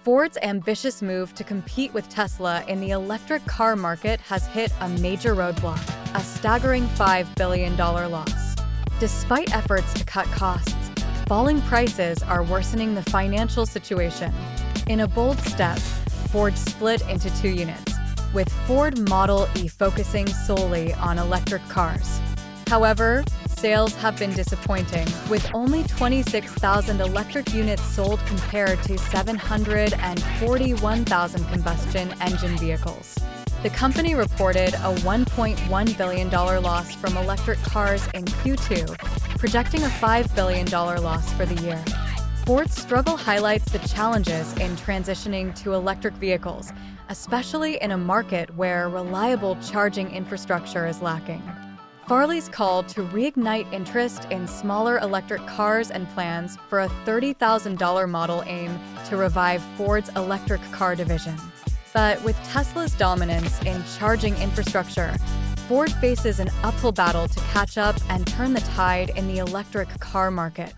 Ford's ambitious move to compete with Tesla in the electric car market has hit a major roadblock, a staggering $5 billion loss. Despite efforts to cut costs, falling prices are worsening the financial situation. In a bold step, Ford split into two units, with Ford Model e focusing solely on electric cars. However, sales have been disappointing, with only 26,000 electric units sold compared to 741,000 combustion engine vehicles. The company reported a $1.1 billion loss from electric cars in Q2, projecting a $5 billion loss for the year. Ford's struggle highlights the challenges in transitioning to electric vehicles, especially in a market where reliable charging infrastructure is lacking. Farley's call to reignite interest in smaller electric cars and plans for a $30,000 model aim to revive Ford's electric car division. But with Tesla's dominance in charging infrastructure, Ford faces an uphill battle to catch up and turn the tide in the electric car market.